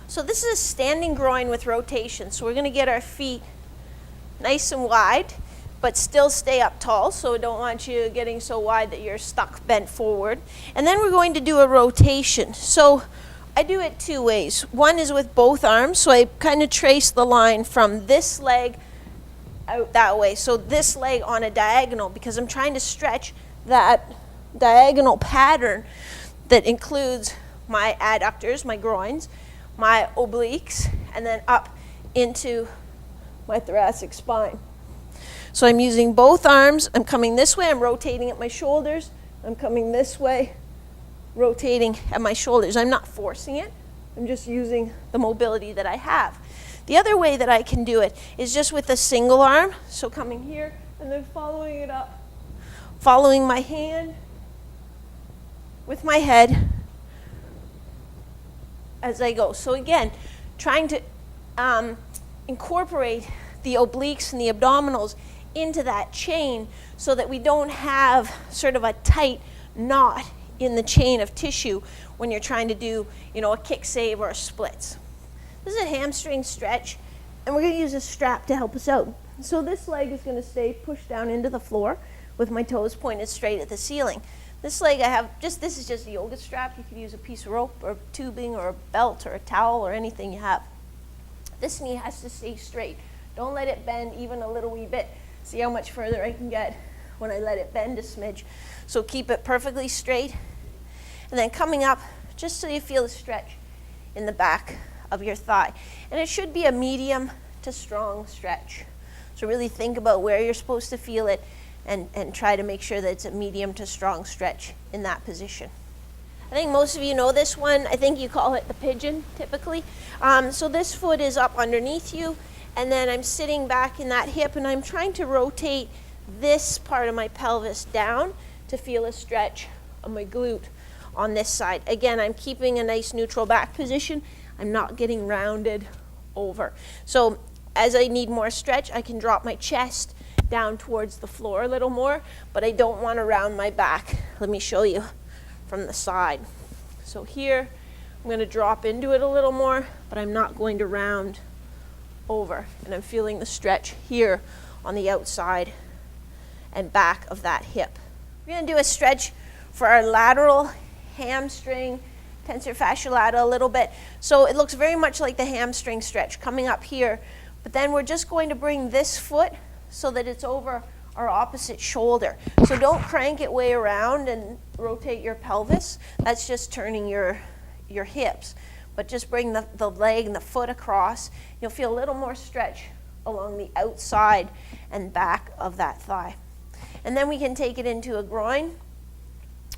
So this is a standing groin with rotation. So we're going to get our feet nice and wide, but still stay up tall. So we don't want you getting so wide that you're stuck bent forward. And then we're going to do a rotation. So I do it two ways. One is with both arms. So I kind of trace the line from this leg out that way. So this leg on a diagonal, because I'm trying to stretch that diagonal pattern that includes my adductors, my groins, my obliques, and then up into my thoracic spine. So I'm using both arms. I'm coming this way. I'm rotating at my shoulders. I'm coming this way, rotating at my shoulders. I'm not forcing it. I'm just using the mobility that I have. The other way that I can do it is just with a single arm. So coming here and then following it up, following my hand with my head as I go. So again, trying to incorporate the obliques and the abdominals into that chain so that we don't have sort of a tight knot in the chain of tissue when you're trying to do, a kick save or a splits. This is a hamstring stretch, and we're going to use a strap to help us out. So this leg is going to stay pushed down into the floor with my toes pointed straight at the ceiling. This leg this is just a yoga strap. You could use a piece of rope or tubing or a belt or a towel or anything you have. This knee has to stay straight. Don't let it bend even a little wee bit. See how much further I can get when I let it bend a smidge. So keep it perfectly straight. And then coming up, just so you feel the stretch in the back of your thigh. And it should be a medium to strong stretch. So really think about where you're supposed to feel it and try to make sure that it's a medium to strong stretch in that position. I think most of you know this one. I think you call it the pigeon typically. So this foot is up underneath you, and then I'm sitting back in that hip and I'm trying to rotate this part of my pelvis down to feel a stretch on my glute on this side. Again, I'm keeping a nice neutral back position. I'm not getting rounded over. So as I need more stretch, I can drop my chest down towards the floor a little more, but I don't want to round my back. Let me show you from the side. So here, I'm going to drop into it a little more, but I'm not going to round over. And I'm feeling the stretch here on the outside and back of that hip. We're going to do a stretch for our lateral hamstring, tensor fasciae lata a little bit. So it looks very much like the hamstring stretch coming up here, but then we're just going to bring this foot so that it's over our opposite shoulder. So don't crank it way around and rotate your pelvis. That's just turning your hips. But just bring the leg and the foot across. You'll feel a little more stretch along the outside and back of that thigh. And then we can take it into a groin.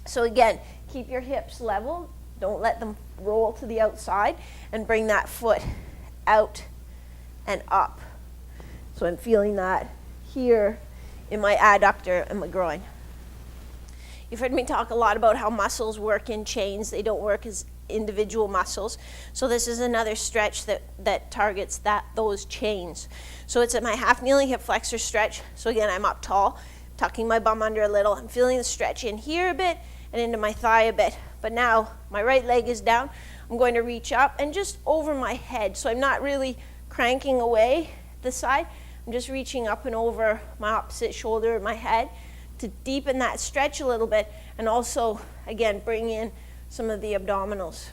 So again, keep your hips level. Don't let them roll to the outside, and bring that foot out and up. So I'm feeling that here in my adductor and my groin. You've heard me talk a lot about how muscles work in chains. They don't work as individual muscles. So this is another stretch that targets those chains. So it's at my half kneeling hip flexor stretch. So again, I'm up tall, tucking my bum under a little. I'm feeling the stretch in here a bit and into my thigh a bit. But now my right leg is down. I'm going to reach up and just over my head. So I'm not really cranking away the side. I'm just reaching up and over my opposite shoulder and my head to deepen that stretch a little bit, and also, again, bring in some of the abdominals.